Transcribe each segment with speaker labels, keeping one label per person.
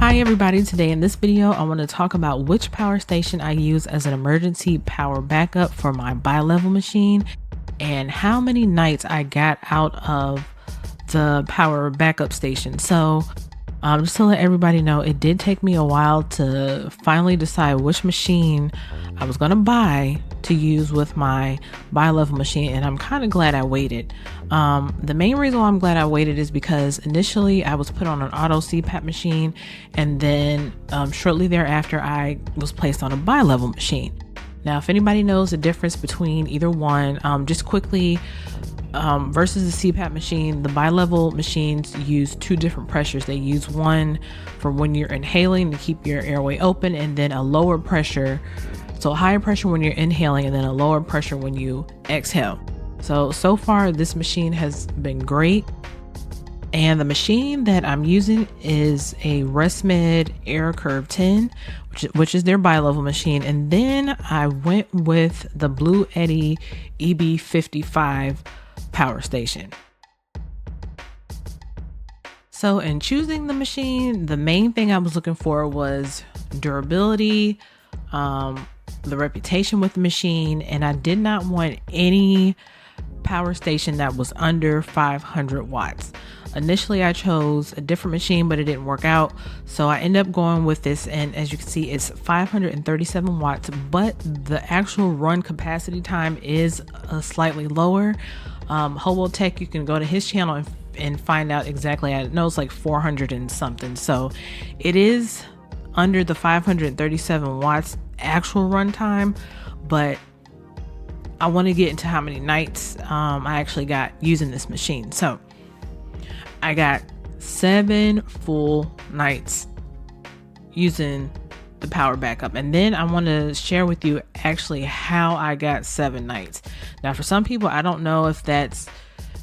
Speaker 1: Hi everybody, today in this video I want to talk about which power station I use as an emergency power backup for my bi-level machine and how many nights I got out of the power backup station. So just to let everybody know, it did take me a while to finally decide which machine I was going to buy to use with my bi-level machine, and I'm kind of glad I waited. The main reason why I'm glad I waited is because initially I was put on an auto CPAP machine, and then shortly thereafter I was placed on a bi-level machine. Now, if anybody knows the difference between either one, just quickly, versus the CPAP machine, the bi-level machines use two different pressures. They use one for when you're inhaling to keep your airway open, and then a lower pressure, so a higher pressure when you're inhaling and then a lower pressure when you exhale. So far this machine has been great. And the machine that I'm using is a ResMed Air Curve 10, which is their bi-level machine. And then I went with the BLUETTI EB55 power station. So in choosing the machine, the main thing I was looking for was durability, the reputation with the machine, and I did not want any power station that was under 500 watts. Initially I chose a different machine, but it didn't work out, so I ended up going with this, and as you can see it's 537 watts, but the actual run capacity time is slightly lower. Hobo Tech, you can go to his channel and find out exactly. I know it's like 400 and something, so it is under the 537 watts actual run time, but I want to get into how many nights I actually got using this machine. So I got 7 full nights using the power backup, and then I want to share with you actually how I got 7 nights. Now for some people, I don't know if that's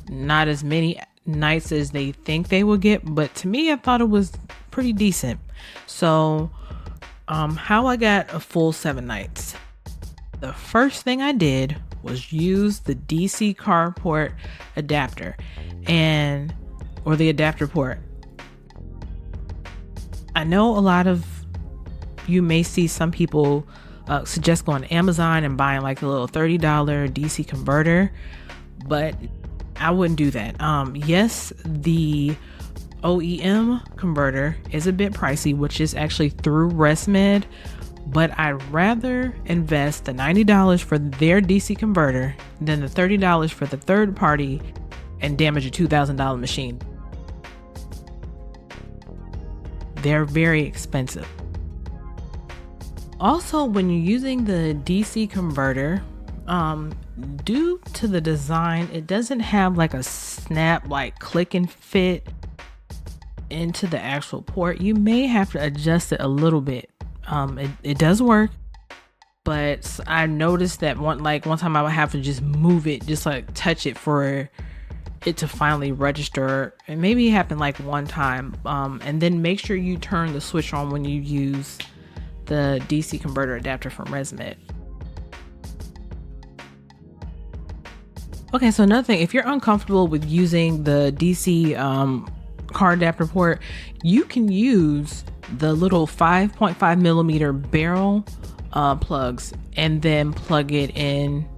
Speaker 1: not as many nights as they think they will get, but to me I thought it was pretty decent. So how I got a full 7 nights. The first thing I did was use the DC car port adapter or the adapter port. I know a lot of you may see some people suggest going to Amazon and buying like the little $30 DC converter, but I wouldn't do that. Yes, the OEM converter is a bit pricey, which is actually through ResMed, but I'd rather invest the $90 for their DC converter than the $30 for the third party and damage a $2,000 machine. They're very expensive. Also, when you're using the DC converter, due to the design, it doesn't have like a snap, like click and fit into the actual port. You may have to adjust it a little bit. It does work, but I noticed that one time I would have to just move it, just like touch it for it to finally register. And maybe it happened like one time. And then make sure you turn the switch on when you use the DC converter adapter from ResMed. Okay, so another thing, if you're uncomfortable with using the DC car adapter port, you can use the little 5.5 millimeter barrel plugs and then plug it in,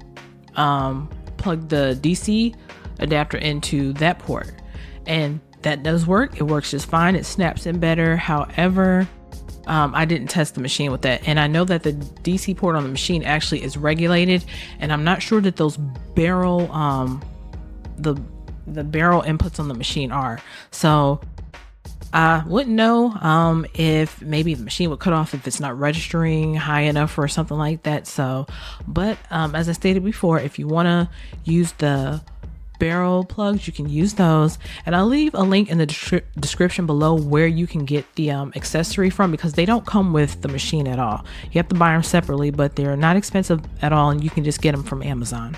Speaker 1: plug the DC adapter into that port, and that does work. It works just fine. It snaps in better. However, I didn't test the machine with that, and I know that the DC port on the machine actually is regulated, and I'm not sure that those barrel the barrel inputs on the machine are. So I wouldn't know if maybe the machine would cut off if it's not registering high enough or something like that. So, but as I stated before, if you want to use the barrel plugs, you can use those, and I'll leave a link in the description below where you can get the accessory from, because they don't come with the machine at all. You have to buy them separately, but they're not expensive at all, and you can just get them from Amazon.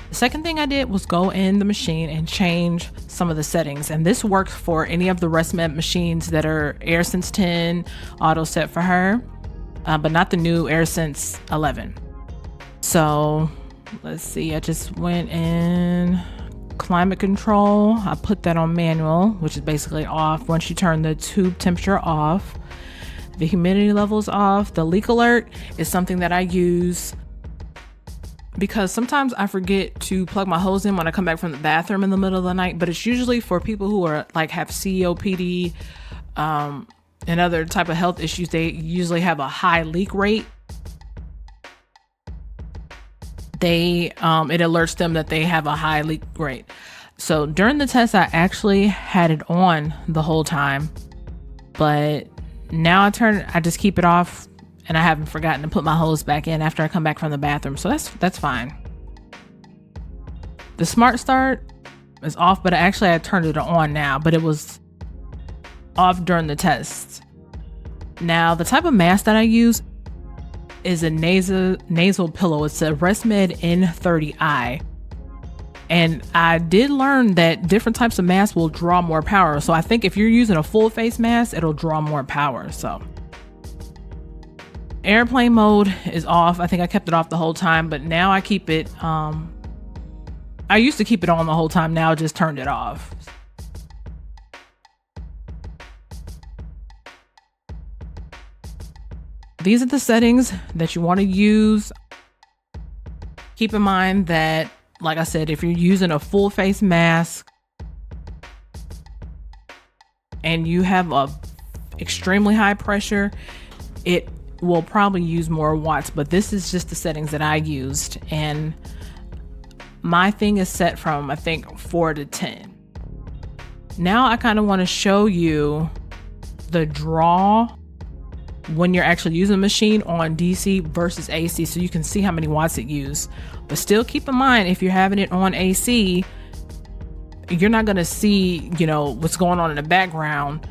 Speaker 1: The second thing I did was go in the machine and change some of the settings, and this works for any of the ResMed machines that are AirSense 10 auto set for her, but not the new AirSense 11. So Let's see, I just went in climate control. I put that on manual, which is basically off once you turn the tube temperature off. The humidity level is off. The leak alert is something that I use because sometimes I forget to plug my hose in when I come back from the bathroom in the middle of the night, but it's usually for people who are like have COPD and other type of health issues. They usually have a high leak rate. It alerts them that they have a high leak rate. So during the test, I actually had it on the whole time, but now I just keep it off, and I haven't forgotten to put my hose back in after I come back from the bathroom. So that's fine. The smart start is off, but I turned it on now, but it was off during the test. Now, the type of mask that I use is a nasal pillow. It's a ResMed N30i. And I did learn that different types of masks will draw more power. So I think if you're using a full face mask, it'll draw more power. So airplane mode is off. I think I kept it off the whole time, but now I keep it, I used to keep it on the whole time. Now I just turned it off. These are the settings that you want to use. Keep in mind that, like I said, if you're using a full face mask and you have a extremely high pressure, it will probably use more watts, but this is just the settings that I used. And my thing is set from, I think, 4 to 10. Now I kind of want to show you the draw when you're actually using the machine on DC versus AC, so you can see how many watts it uses. But still keep in mind, if you're having it on AC, you're not going to see, what's going on in the background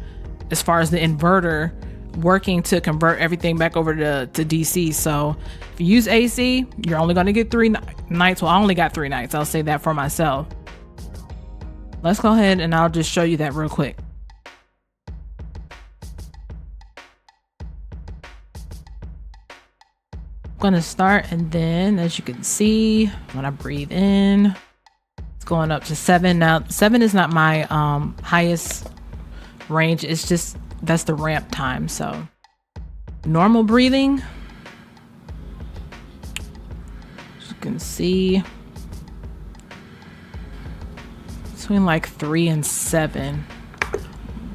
Speaker 1: as far as the inverter working to convert everything back over to DC. So if you use AC, you're only going to get 3 nights. Well, I only got 3 nights. I'll say that for myself. Let's go ahead and I'll just show you that real quick. I'm gonna start, and then as you can see, when I breathe in, it's going up to 7. Now 7 is not my highest range. It's just, that's the ramp time. So normal breathing, as you can see, between like 3 and 7.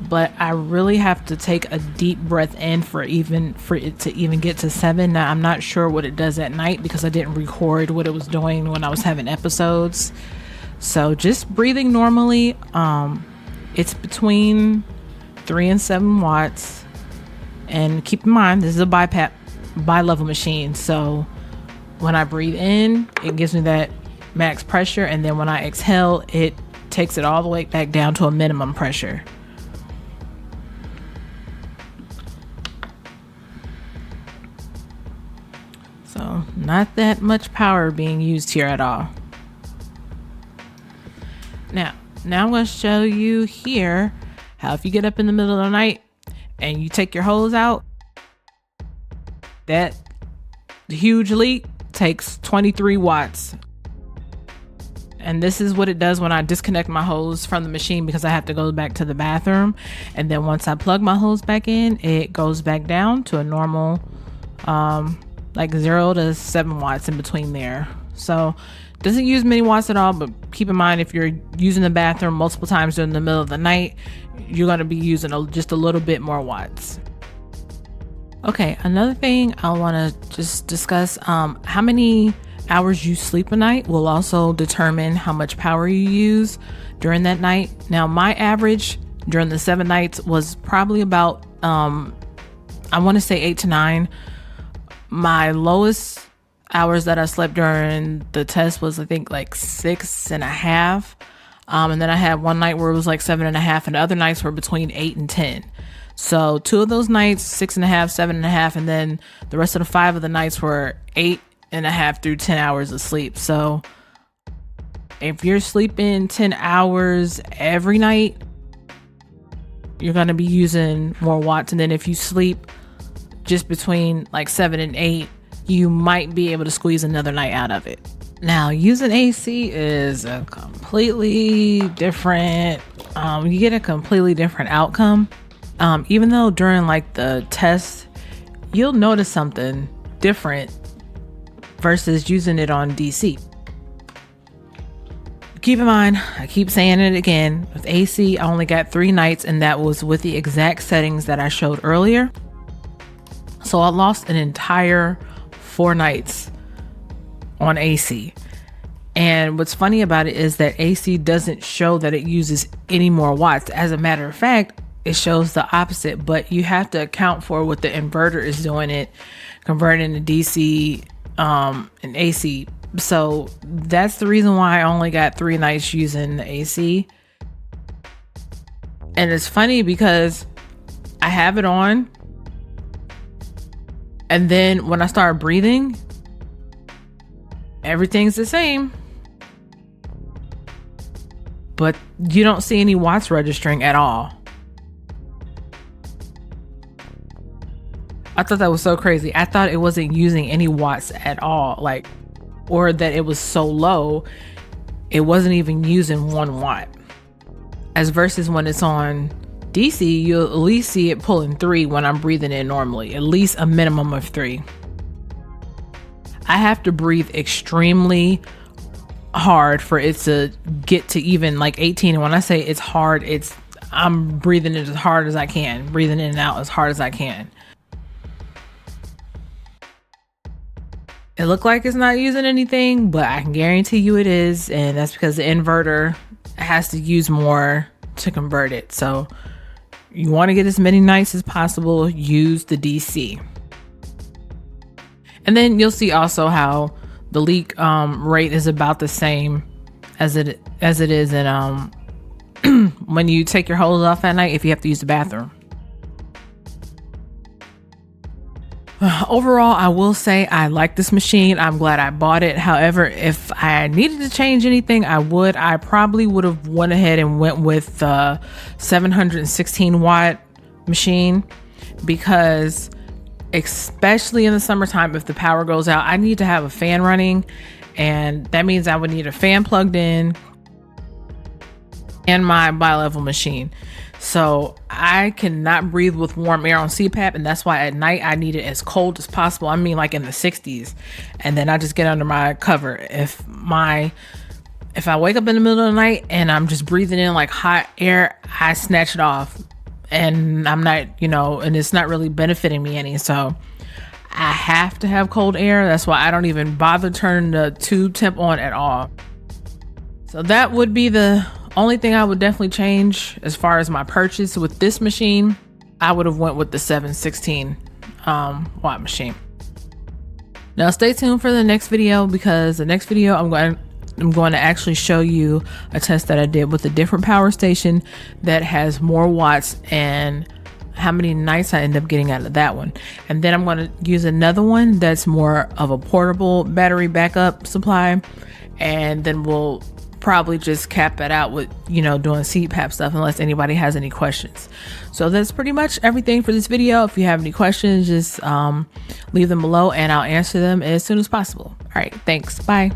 Speaker 1: But I really have to take a deep breath in for it to even get to 7. Now I'm not sure what it does at night because I didn't record what it was doing when I was having episodes. So just breathing normally, it's between 3 and 7 watts. And keep in mind, this is a bi-level machine. So when I breathe in, it gives me that max pressure, and then when I exhale, it takes it all the way back down to a minimum pressure. So not that much power being used here at all. Now I'm going to show you here how if you get up in the middle of the night and you take your hose out, that huge leak takes 23 watts. And this is what it does when I disconnect my hose from the machine, because I have to go back to the bathroom. And then once I plug my hose back in, it goes back down to a normal, like 0 to 7 watts in between there. So it doesn't use many watts at all, but keep in mind, if you're using the bathroom multiple times during the middle of the night, you're going to be using just a little bit more watts. Okay, another thing I want to just discuss, how many hours you sleep a night will also determine how much power you use during that night. Now, my average during the 7 nights was probably about, I want to say 8 to 9. My lowest hours that I slept during the test was, I think, like 6.5. And then I had one night where it was like 7.5, and the other nights were between 8 and 10. So 2 of those nights, 6.5, 7.5, and then the rest of the 5 of the nights were 8.5 through 10 hours of sleep. So if you're sleeping 10 hours every night, you're going to be using more watts. And then if you sleep just between like 7 and 8, you might be able to squeeze another night out of it. Now, using AC is a completely different, you get a completely different outcome. Even though during like the test, you'll notice something different versus using it on DC. Keep in mind, I keep saying it again, with AC, I only got 3 nights, and that was with the exact settings that I showed earlier. So I lost an entire 4 nights on AC. And what's funny about it is that AC doesn't show that it uses any more watts. As a matter of fact, it shows the opposite, but you have to account for what the inverter is doing, it converting to DC and AC. So that's the reason why I only got 3 nights using the AC. And it's funny because I have it on, and then when I start breathing, everything's the same, but you don't see any watts registering at all. I thought that was so crazy. I thought it wasn't using any watts at all, like, or that it was so low it wasn't even using 1 watt. As versus when it's on DC, you'll at least see it pulling 3 when I'm breathing in normally, at least a minimum of 3. I have to breathe extremely hard for it to get to even like 18. And when I say it's hard, I'm breathing it as hard as I can, breathing in and out as hard as I can. It looked like it's not using anything, but I can guarantee you it is. And that's because the inverter has to use more to convert it. So you want to get as many nights as possible, use the DC. And then you'll see also how the leak rate is about the same as it is in when you take your hose off at night if you have to use the bathroom. Overall, I will say I like this machine. I'm glad I bought it. However, if I needed to change anything, I probably would have went ahead and went with the 716 watt machine, because especially in the summertime, if the power goes out, I need to have a fan running, and that means I would need a fan plugged in and my bi-level machine. So I cannot breathe with warm air on CPAP, and that's why at night I need it as cold as possible. I mean, like in the 60s, and then I just get under my cover. If I wake up in the middle of the night and I'm just breathing in like hot air, I snatch it off, and I'm not, and it's not really benefiting me any. So I have to have cold air. That's why I don't even bother turning the tube temp on at all. So that would be the only thing I would definitely change as far as my purchase with this machine. I would have went with the 716 watt machine. Now stay tuned for the next video, because the next video I'm going to actually show you a test that I did with a different power station that has more watts and how many nights I end up getting out of that one. And then I'm going to use another one that's more of a portable battery backup supply, and then we'll probably just cap that out with doing CPAP stuff, unless anybody has any questions. So that's pretty much everything for this video. If you have any questions, just leave them below and I'll answer them as soon as possible. All right, thanks, bye.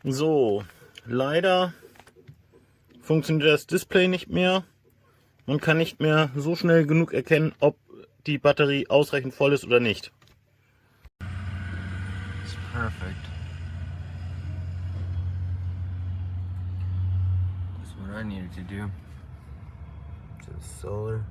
Speaker 2: So, leider funktioniert das Display nicht mehr. Man kann nicht mehr so schnell genug erkennen, ob die Batterie ausreichend voll ist oder nicht.
Speaker 3: It's perfect. That's what I needed to do. To the solar.